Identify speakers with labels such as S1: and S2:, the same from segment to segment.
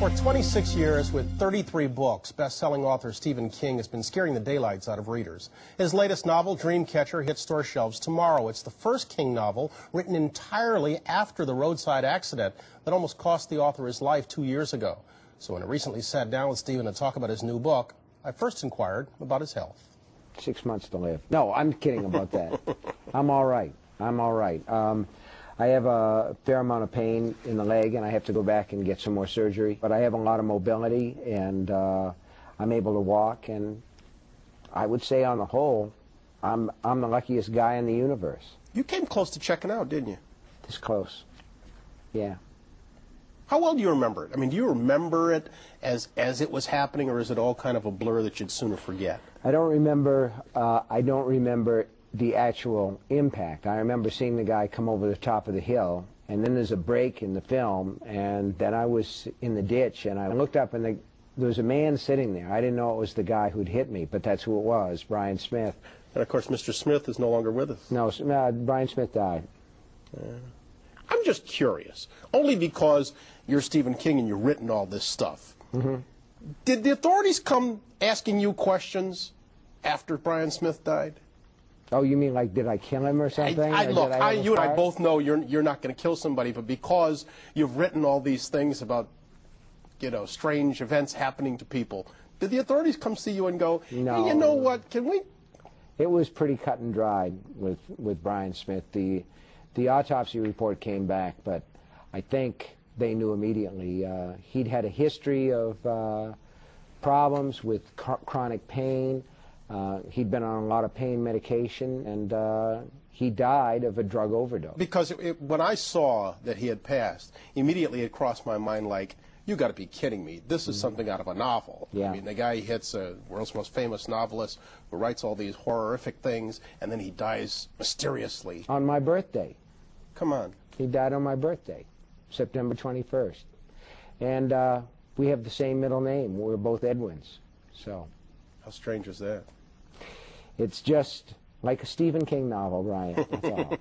S1: For 26 years, with 33 books, best-selling author Stephen King has been scaring the daylights out of readers. His latest novel, Dreamcatcher, hits store shelves tomorrow. It's the first King novel written entirely after the roadside accident that almost cost the author his life 2 years ago. So when I recently sat down with Stephen to talk about his new book, I first inquired about his health.
S2: 6 months to live. No, I'm kidding about that. I'm all right. I'm all right. I have a fair amount of pain in the leg, and I have to go back and get some more surgery. But I have a lot of mobility, and I'm able to walk. And I would say, on the whole, I'm the luckiest guy in the universe.
S1: You came close to checking out, didn't you?
S2: This close. Yeah.
S1: How well do you remember it? I mean, do you remember it as it was happening, or is it all kind of a blur that you'd sooner forget?
S2: I don't remember. I don't remember the actual impact. I remember seeing the guy come over the top of the hill, and then there's a break in the film, and then I was in the ditch, and I looked up, and there was a man sitting there. I didn't know it was the guy who'd hit me, but that's who it was, Brian Smith.
S1: And of course, Mr. Smith is no longer with us.
S2: No, Brian Smith died.
S1: I'm just curious, only because you're Stephen King and you've written all this stuff.
S2: Mm-hmm.
S1: Did the authorities come asking you questions after Brian Smith died?
S2: Oh, you mean like, did I kill him or something?
S1: Look, you and I both know you're not going to kill somebody, but because you've written all these things about, you know, strange events happening to people, did the authorities come see you and go,
S2: no.
S1: Hey, you know what, can we?
S2: It was pretty cut and dried with Brian Smith. The autopsy report came back, but I think they knew immediately. He'd had a history of problems with chronic pain. He'd been on a lot of pain medication, and he died of a drug overdose. Because
S1: when I saw that he had passed, immediately it crossed my mind like, you got to be kidding me. This is something out of a novel.
S2: Yeah.
S1: I mean, the guy hits a world's most famous novelist who writes all these horrific things, and then he dies mysteriously.
S2: On my birthday.
S1: Come on.
S2: He died on my birthday, September 21st. And we have the same middle name. We're both Edwins. So.
S1: How strange is that?
S2: It's just like a Stephen King novel, Ryan. That's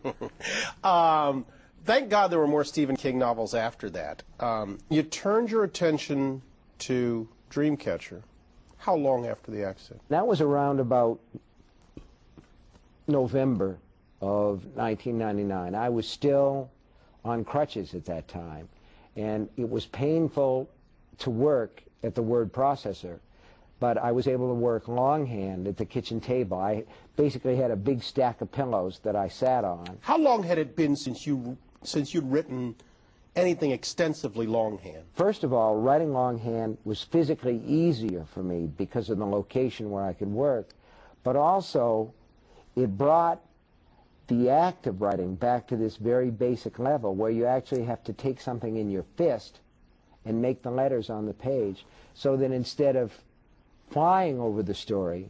S2: all.
S1: Thank God there were more Stephen King novels after that. You turned your attention to Dreamcatcher. How long after the accident?
S2: That was around about November of 1999. I was still on crutches at that time, and it was painful to work at the word processor, but I was able to work longhand at the kitchen table. I basically had a big stack of pillows that I sat on.
S1: How long had it been since you'd written anything extensively longhand?
S2: First of all, writing longhand was physically easier for me because of the location where I could work, but also it brought the act of writing back to this very basic level where you actually have to take something in your fist and make the letters on the page, so that instead of flying over the story,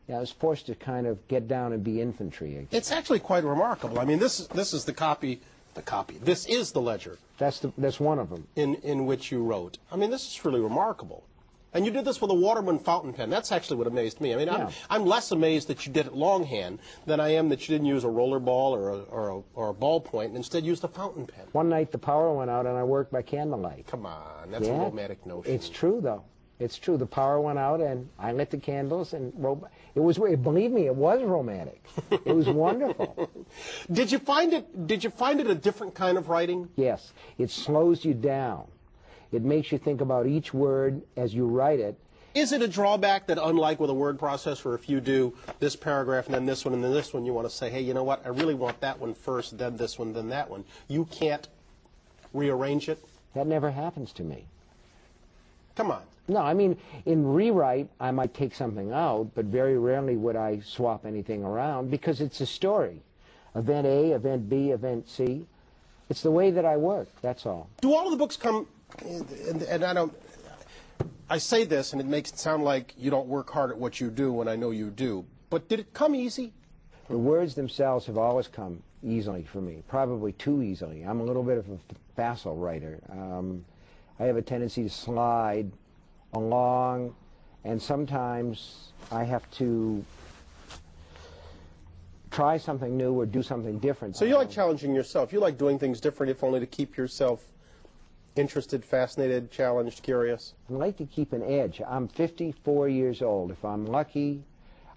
S2: I was forced to kind of get down and be infantry again.
S1: It's actually quite remarkable. I mean, this is the copy. This is the ledger.
S2: That's one of them.
S1: In which you wrote. I mean, this is really remarkable. And you did this with a Waterman fountain pen. That's actually what amazed me. I mean, yeah. I'm less amazed that you did it longhand than I am that you didn't use a roller ball or a ballpoint and instead used a fountain pen.
S2: One night the power went out and I worked by candlelight.
S1: Come on, that's a romantic notion.
S2: It's true, though. It's true. The power went out and I lit the candles and wrote. It was, believe me, it was romantic. It was wonderful.
S1: Did you find it a different kind of writing?
S2: Yes. It slows you down. It makes you think about each word as you write it.
S1: Is it a drawback that, unlike with a word processor, if you do this paragraph and then this one and then this one, you want to say, hey, you know what, I really want that one first, then this one, then that one. You can't rearrange it?
S2: That never happens to me.
S1: Come on.
S2: No, I mean, in rewrite, I might take something out, but very rarely would I swap anything around because it's a story. Event A, event B, event C. It's the way that I work, that's all.
S1: Do all of the books come, and I say this and it makes it sound like you don't work hard at what you do when I know you do, but did it come easy?
S2: The words themselves have always come easily for me, probably too easily. I'm a little bit of a facile writer. I have a tendency to slide along, and sometimes I have to try something new or do something different.
S1: So you like challenging yourself. You like doing things different, if only to keep yourself Interested, fascinated, challenged, curious?
S2: I like to keep an edge. I'm 54 years old. If I'm lucky,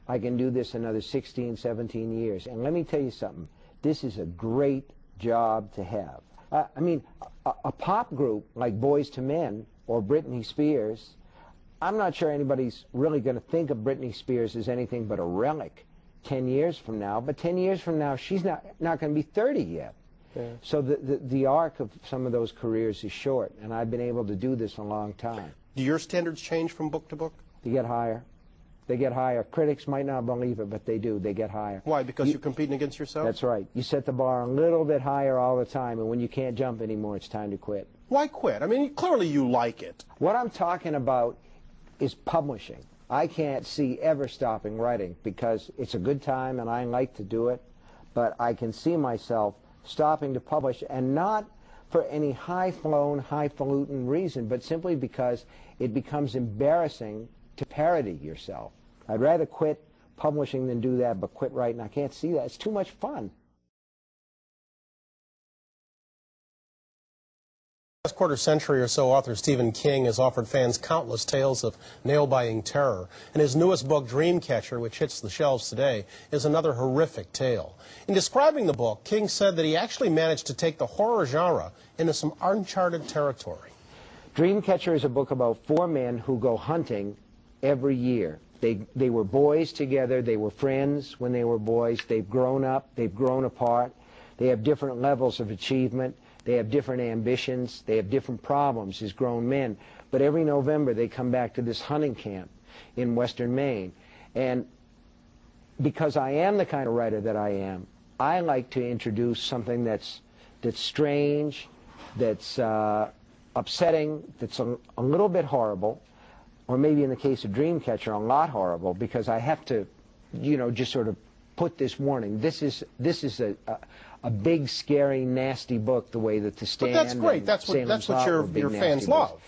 S2: I can do this another 16, 17 years. And let me tell you something. This is a great job to have. I mean, a pop group like Boyz II Men or Britney Spears, I'm not sure anybody's really going to think of Britney Spears as anything but a relic 10 years from now. But 10 years from now, she's not going to be 30 yet. Yeah. So the arc of some of those careers is short, and I've been able to do this a long time.
S1: Do your standards change from book to book?
S2: They get higher. They get higher. Critics might not believe it, but they do. They get higher.
S1: Why? Because you're competing against yourself?
S2: That's right. You set the bar a little bit higher all the time, and when you can't jump anymore, it's time to quit.
S1: Why quit? I mean, clearly you like it.
S2: What I'm talking about is publishing. I can't see ever stopping writing because it's a good time and I like to do it, but I can see myself stopping to publish, and not for any high-flown, highfalutin reason, but simply because it becomes embarrassing to parody yourself. I'd rather quit publishing than do that, but quit writing, I can't see that. It's too much fun.
S1: Last quarter century or so, author Stephen King has offered fans countless tales of nail-biting terror, and his newest book, Dreamcatcher, which hits the shelves today, is another horrific tale. In describing the book, King said that he actually managed to take the horror genre into some uncharted territory.
S2: Dreamcatcher is a book about 4 men who go hunting every year. They were boys together, they were friends when they were boys, they've grown up, they've grown apart, they have different levels of achievement, they have different ambitions, they have different problems as grown men. But every November they come back to this hunting camp in western Maine. And because I am the kind of writer that I am, I like to introduce something that's strange, that's upsetting, that's a little bit horrible, or maybe in the case of Dreamcatcher, a lot horrible, because I have to, you know, just sort of put this warning. This is a big, scary, nasty book, the way that The Stand.
S1: But that's great. That's what your fans love.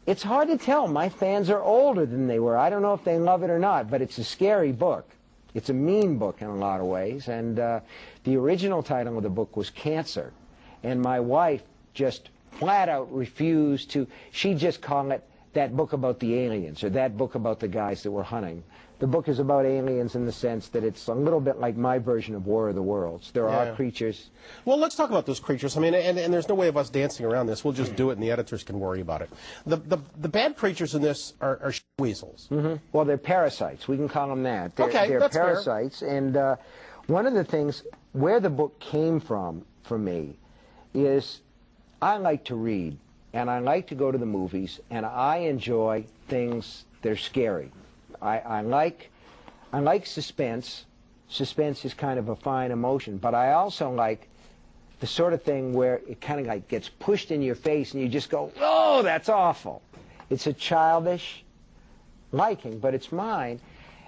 S2: It's hard to tell. My fans are older than they were. I don't know if they love it or not, but it's a scary book. It's a mean book in a lot of ways. And the original title of the book was Cancer. And my wife just flat out refused to. She'd just call it that book about the aliens, or that book about the guys that were hunting. The book is about aliens in the sense that it's a little bit like my version of War of the Worlds. There are creatures.
S1: Well, let's talk about those creatures. I mean, and there's no way of us dancing around this. We'll just do it, and the editors can worry about it. The bad creatures in this are weasels.
S2: Mm-hmm. Well, they're parasites. We can call them that.
S1: They're
S2: that's parasites. Fair. And one of the things where the book came from for me is I like to read, and I like to go to the movies, and I enjoy things that are scary. I like suspense. Suspense is kind of a fine emotion, but I also like the sort of thing where it kind of like gets pushed in your face and you just go, oh, that's awful. It's a childish liking, but it's mine.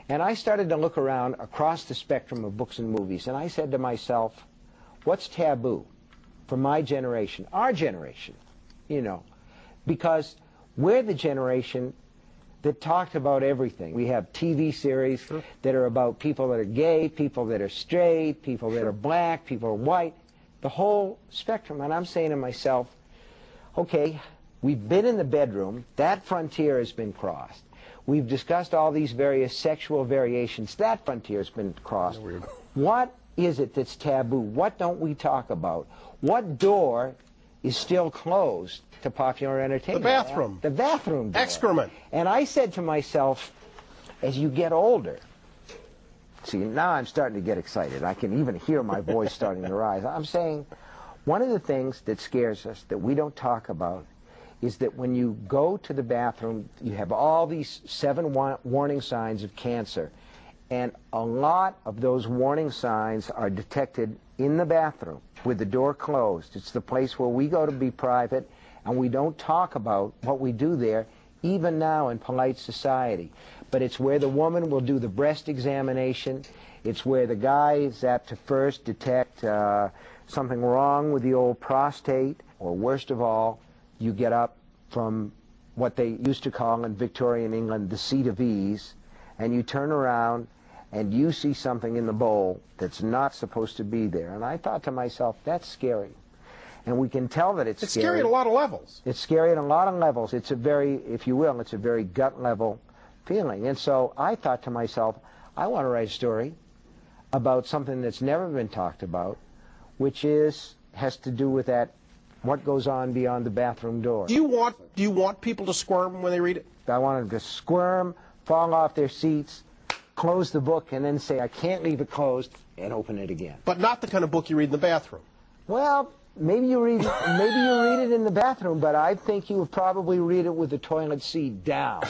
S2: And I started to look around across the spectrum of books and movies, and I said to myself, what's taboo for my generation, our generation, you know, because we're the generation that talked about everything. We have TV series that are about people that are gay, people that are straight, people that are black, people are white, the whole spectrum. And I'm saying to myself, okay, we've been in the bedroom, that frontier has been crossed. We've discussed all these various sexual variations, that frontier has been crossed. What is it that's taboo? What don't we talk about? What door is still closed to popular entertainment?
S1: The bathroom.
S2: The bathroom door.
S1: Excrement.
S2: And I said to myself, as you get older, see, now I'm starting to get excited. I can even hear my voice starting to rise. I'm saying one of the things that scares us that we don't talk about is that when you go to the bathroom, you have all these 7 warning signs of cancer. And a lot of those warning signs are detected in the bathroom with the door closed. It's the place where we go to be private, and we don't talk about what we do there, even now in polite society. But it's where the woman will do the breast examination. It's where the guy is apt to first detect something wrong with the old prostate, or worst of all, you get up from what they used to call in Victorian England the seat of ease, and you turn around and you see something in the bowl that's not supposed to be there. And I thought to myself, that's scary. And we can tell that it's scary.
S1: It's scary at a lot of levels.
S2: It's scary at a lot of levels. It's a very, if you will, it's a very gut-level feeling. And so I thought to myself, I want to write a story about something that's never been talked about, which has to do with that, what goes on beyond the bathroom door.
S1: Do you want people to squirm when they read it?
S2: I want them to squirm, fall off their seats, close the book, and then say, I can't leave it closed, and open it again.
S1: But not the kind of book you read in the bathroom.
S2: Well, maybe you read it in the bathroom, but I think you would probably read it with the toilet seat down.